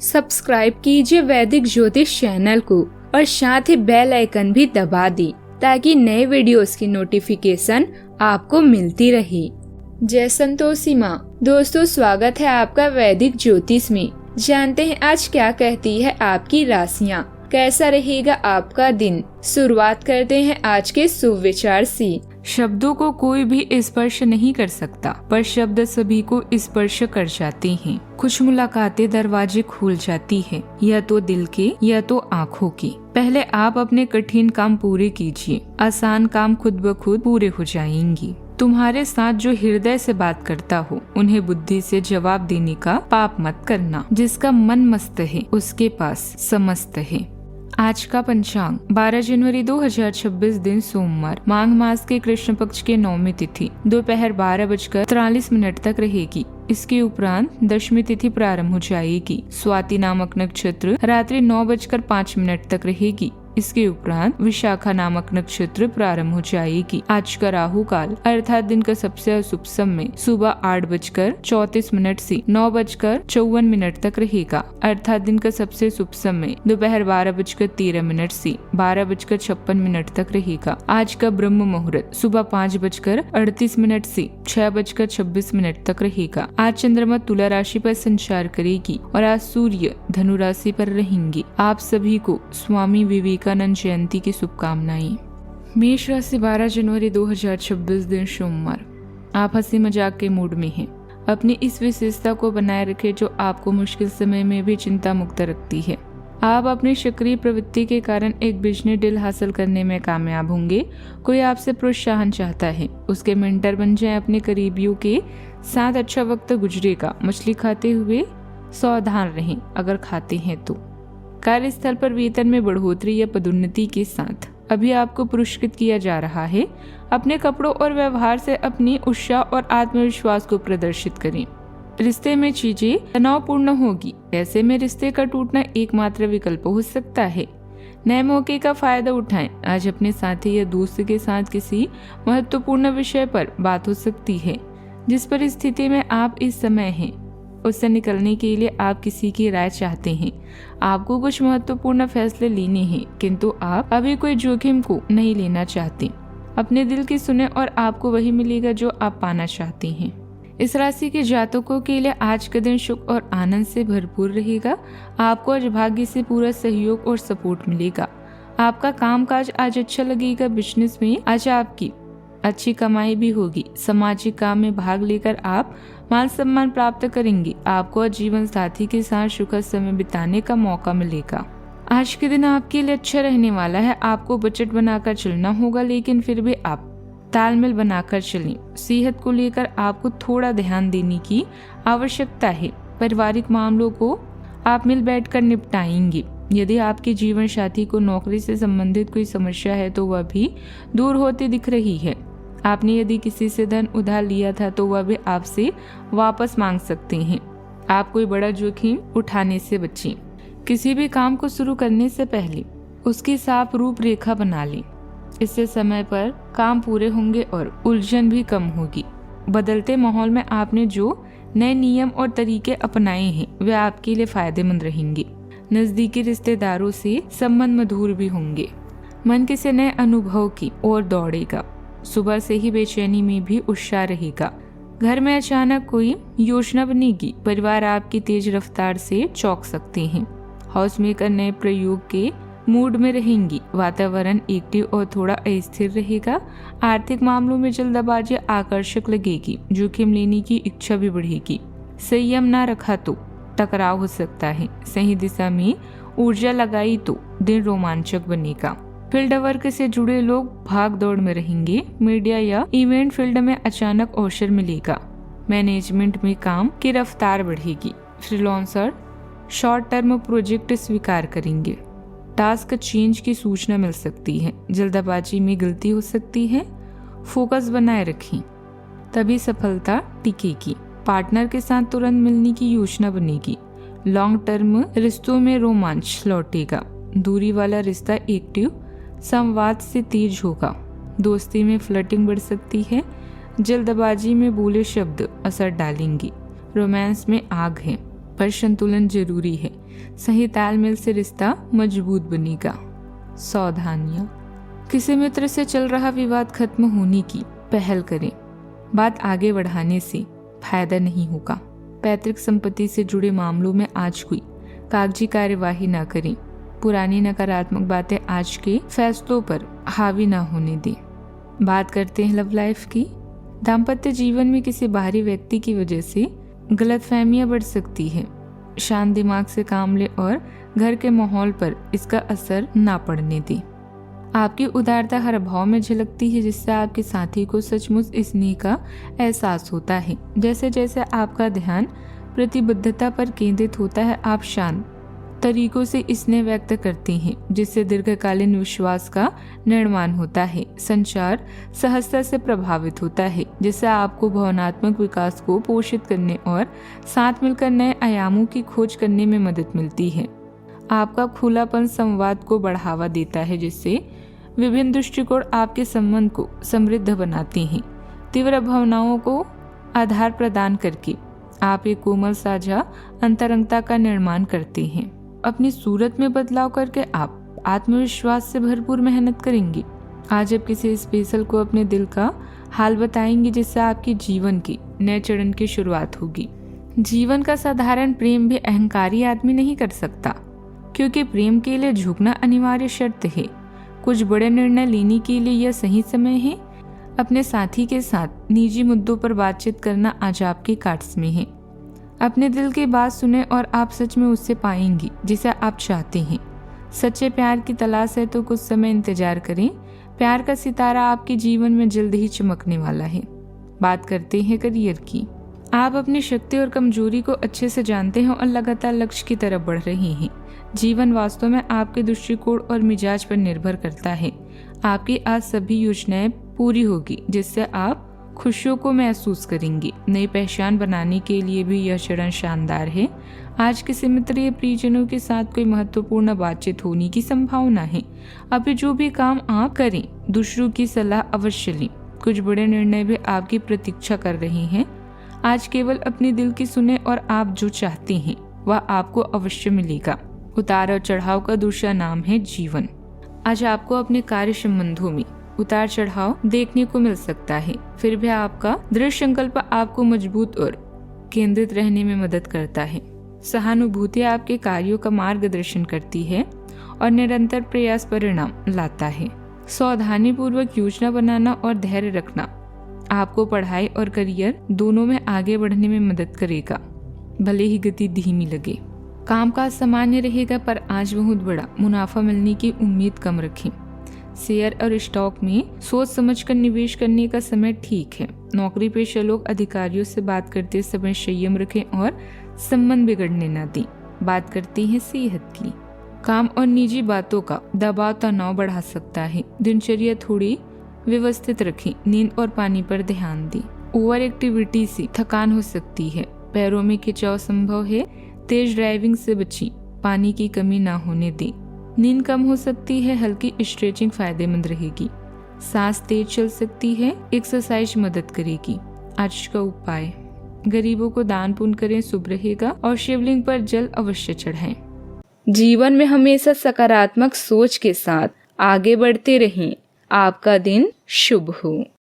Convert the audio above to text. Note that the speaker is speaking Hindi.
सब्सक्राइब कीजिए वैदिक ज्योतिष चैनल को और साथ ही बेल आइकन भी दबा दी ताकि नए वीडियोस की नोटिफिकेशन आपको मिलती रहे। जय संतोषी माँ। दोस्तों, स्वागत है आपका वैदिक ज्योतिष में। जानते हैं आज क्या कहती है आपकी राशियाँ, कैसा रहेगा आपका दिन। शुरुआत करते हैं आज के शुभ विचार से। शब्दों को कोई भी स्पर्श नहीं कर सकता, पर शब्द सभी को स्पर्श कर जाते हैं। कुछ मुलाकातें दरवाजे खोल जाती है, या तो दिल के या तो आँखों की। पहले आप अपने कठिन काम पूरे कीजिए, आसान काम खुद ब खुद पूरे हो जाएंगी। तुम्हारे साथ जो हृदय से बात करता हो, उन्हें बुद्धि से जवाब देने का पाप मत करना। जिसका मन मस्त है उसके पास समस्त है। आज का पंचांग 12 जनवरी 2026 दिन सोमवार, माघ मास के कृष्ण पक्ष के 9वीं तिथि दोपहर 12:43 तक रहेगी। इसके उपरांत दशमी तिथि प्रारंभ हो जाएगी। स्वाति नामक नक्षत्र रात्रि 9:05 तक रहेगी। इसके उपरांत विशाखा नामक नक्षत्र प्रारंभ हो जाएगी। आज का राहु काल अर्थात दिन का सबसे अशुभ समय सुबह 8:34 से 9:54 तक रहेगा, अर्थात दिन का सबसे शुभ समय दोपहर 12:13 से 12:56 तक रहेगा। आज का ब्रह्म मुहूर्त सुबह 5:38 से 6:26 तक रहेगा। आज चंद्रमा तुला राशि पर संचार करेगी और आज सूर्य धनु राशि पर रहेंगे। आप सभी को स्वामी विवेकानंद जयंती की शुभकामनाएं। मेष राशि 12 जनवरी 2026 दिन सोमवार। आप हंसी मजाक के मूड में हैं। अपनी इस विशेषता को बनाए रखें जो आपको मुश्किल समय में भी चिंता मुक्त रखती है। आप अपनी सक्रिय प्रवृत्ति के कारण एक बिजनेस डील हासिल करने में कामयाब होंगे। कोई आपसे प्रोत्साहन चाहता है, उसके मेंटर बन जाएं। अपने करीबियों के साथ अच्छा वक्त गुजरेगा। मछली खाते हुए सावधान रहें अगर खाते हैं तो। कार्यस्थल पर वेतन में बढ़ोतरी या पदोन्नति के साथ अभी आपको पुरस्कृत किया जा रहा है। अपने कपड़ों और व्यवहार से अपनी उत्साह और आत्मविश्वास को प्रदर्शित करें। रिश्ते में चीजें तनावपूर्ण होगी। ऐसे में रिश्ते का टूटना एकमात्र विकल्प हो सकता है। नए मौके का फायदा उठाएं। आज अपने साथी या दोस्त के साथ किसी महत्वपूर्ण विषय पर बात हो सकती है। जिस परिस्थिति में आप इस समय हैं उससे निकलने के लिए आप किसी की राय चाहते हैं। आपको कुछ महत्वपूर्ण फैसले लेने हैं, किंतु आप अभी कोई जोखिम को नहीं लेना चाहते। अपने दिल की सुने और आपको वही मिलेगा जो आप पाना चाहते हैं। इस राशि के जातकों के लिए आज का दिन सुख और आनंद से भरपूर रहेगा। आपको आज भाग्य से पूरा सहयोग और सपोर्ट मिलेगा। आपका कामकाज आज अच्छा लगेगा। बिजनेस में आज आपकी अच्छी कमाई भी होगी। सामाजिक काम में भाग लेकर आप मान सम्मान प्राप्त करेंगे। आपको जीवन साथी के साथ सुखद समय बिताने का मौका मिलेगा। आज के दिन आपके लिए अच्छा रहने वाला है। आपको बजट बनाकर चलना होगा, लेकिन फिर भी आप तालमेल बनाकर चलें। सेहत को लेकर आपको थोड़ा ध्यान देने की आवश्यकता है। पारिवारिक मामलों को आप मिल बैठकर निपटाएंगे। यदि आपके जीवन साथी को नौकरी से संबंधित कोई समस्या है तो वह भी दूर होती दिख रही है। आपने यदि किसी से धन उधार लिया था तो वह भी आपसे वापस मांग सकते हैं। आप कोई बड़ा जोखिम उठाने से बचें। किसी भी काम को शुरू करने से पहले उसकी साफ रूपरेखा बना लें। इससे समय पर काम पूरे होंगे और उलझन भी कम होगी। बदलते माहौल में आपने जो नए नियम और तरीके अपनाए हैं वे आपके लिए फायदेमंद रहेंगे। नजदीकी रिश्तेदारों से संबंध मधुर भी होंगे। मन किसी नए अनुभव की ओर दौड़ेगा। सुबह से ही बेचैनी में भी उत्साह रहेगा। घर में अचानक कोई योजना बनेगी। परिवार आपकी तेज रफ्तार से चौंक सकते हैं। हाउस मेकर नए प्रयोग के मूड में रहेंगी। वातावरण एक्टिव और थोड़ा अस्थिर रहेगा। आर्थिक मामलों में जल्दबाजी आकर्षक लगेगी। जोखिम लेने की इच्छा भी बढ़ेगी। संयम न रखा तो टकराव हो सकता है। सही दिशा में ऊर्जा लगाई तो दिन रोमांचक बनेगा। फील्ड वर्क से जुड़े लोग भाग दौड़ में रहेंगे। मीडिया या इवेंट फील्ड में अचानक अवसर मिलेगा। मैनेजमेंट में काम की रफ्तार बढ़ेगी। फ्रीलांसर शॉर्ट टर्म प्रोजेक्ट स्वीकार करेंगे। टास्क चेंज की सूचना मिल सकती है। जल्दबाजी में गलती हो सकती है। फोकस बनाए रखें, तभी सफलता टिकेगी। पार्टनर के साथ तुरंत मिलने की योजना बनेगी। लॉन्ग टर्म रिश्तों में रोमांच लौटेगा। दूरी वाला रिश्ता एक्टिव संवाद से तेज होगा। दोस्ती में फ्लर्टिंग बढ़ सकती है। जल्दबाजी में बोले शब्द असर डालेंगे। रोमांस में आग है। पर संतुलन जरूरी है। सही तालमेल से रिश्ता मजबूत बनेगा। सावधानियां, किसी मित्र से चल रहा विवाद खत्म होने की पहल करें। बात आगे बढ़ाने से फायदा नहीं होगा। पैतृक संपत्ति से जुड़े मामलों में आज कोई कागजी कार्यवाही न करें। पुरानी नकारात्मक बातें आज के फैसलों पर हावी न होने दें। बात करते हैं लव लाइफ की। दाम्पत्य जीवन में किसी बाहरी व्यक्ति की वजह से गलतफहमियां बढ़ सकती है। शांत दिमाग से काम ले और घर के माहौल पर इसका असर ना पड़ने दें। आपकी उदारता हर भाव में झलकती है, जिससे आपके साथी को सचमुच स्नेह का एहसास होता है। जैसे जैसे आपका ध्यान प्रतिबद्धता पर केंद्रित होता है, आप शांत तरीकों से स्नेह व्यक्त करते हैं, जिससे दीर्घकालीन विश्वास का निर्माण होता है। संचार सहजता से प्रभावित होता है, जिससे आपको भावनात्मक विकास को पोषित करने और साथ मिलकर नए आयामों की खोज करने में मदद मिलती है। आपका खुलापन संवाद को बढ़ावा देता है, जिससे विभिन्न दृष्टिकोण आपके संबंध को समृद्ध बनाते हैं। तीव्र भावनाओं को आधार प्रदान करके आप एक कोमल साझा अंतरंगता का निर्माण करते हैं। अपनी सूरत में बदलाव करके आप आत्मविश्वास से भरपूर मेहनत करेंगे। आज आप किसी स्पेशल को अपने दिल का हाल बताएंगे, जिससे आपके जीवन की नए चरण की शुरुआत होगी। जीवन का साधारण प्रेम भी अहंकारी आदमी नहीं कर सकता, क्योंकि प्रेम के लिए झुकना अनिवार्य शर्त है। कुछ बड़े निर्णय लेने के लिए यह सही समय है। अपने साथी के साथ निजी मुद्दों पर बातचीत करना आज आपके कार्ड्स में है। अपने दिल की बात सुने और आप सच में उससे पाएंगी जिसे आप चाहते हैं। सच्चे प्यार की तलाश है तो कुछ समय इंतजार करें। प्यार का सितारा आपके जीवन में जल्द ही चमकने वाला है। बात करते हैं करियर की। आप अपनी शक्ति और कमजोरी को अच्छे से जानते हैं और लगातार लक्ष्य की तरफ बढ़ रहे हैं। जीवन वास्तव में आपके दृष्टिकोण और मिजाज पर निर्भर करता है। आपकी आज सभी योजनाएं पूरी होगी, जिससे आप खुशियों को महसूस करेंगे। नई पहचान बनाने के लिए भी यह चरण शानदार है। आज किसी मित्र या प्रियजनों के साथ कोई महत्वपूर्ण बातचीत होने की संभावना है। अभी जो भी काम आप करें, दूसरों की सलाह अवश्य लें। कुछ बड़े निर्णय भी आपकी प्रतीक्षा कर रहे हैं। आज केवल अपने दिल की सुने और आप जो चाहते हैं वह आपको अवश्य मिलेगा। उतार और चढ़ाव का दूसरा नाम है जीवन। आज आपको अपने कार्य संबंधों में उतार चढ़ाव देखने को मिल सकता है, फिर भी आपका दृढ़ संकल्प आपको मजबूत और केंद्रित रहने में मदद करता है। सहानुभूति आपके कार्यों का मार्गदर्शन करती है और निरंतर प्रयास परिणाम लाता है। सावधानी पूर्वक योजना बनाना और धैर्य रखना आपको पढ़ाई और करियर दोनों में आगे बढ़ने में मदद करेगा, भले ही गति धीमी लगे। कामकाज सामान्य रहेगा, पर आज बहुत बड़ा मुनाफा मिलने की उम्मीद कम रखें। शेयर और स्टॉक में सोच समझकर निवेश करने का समय ठीक है। नौकरी पेशा लोग अधिकारियों से बात करते समय संयम रखें और संबंध बिगड़ने न दें। बात करते हैं सेहत की। काम और निजी बातों का दबाव तनाव बढ़ा सकता है। दिनचर्या थोड़ी व्यवस्थित रखें। नींद और पानी पर ध्यान दें। ओवर एक्टिविटी से थकान हो सकती है। पैरों में खिंचाव संभव है। तेज ड्राइविंग से बचें। पानी की कमी ना होने दें। नींद कम हो सकती है। हल्की स्ट्रेचिंग फायदेमंद रहेगी। सांस तेज चल सकती है। एक्सरसाइज मदद करेगी। आज का उपाय, गरीबों को दान पुण्य करें, शुभ रहेगा। और शिवलिंग पर जल अवश्य चढ़ाएं। जीवन में हमेशा सकारात्मक सोच के साथ आगे बढ़ते रहें। आपका दिन शुभ हो।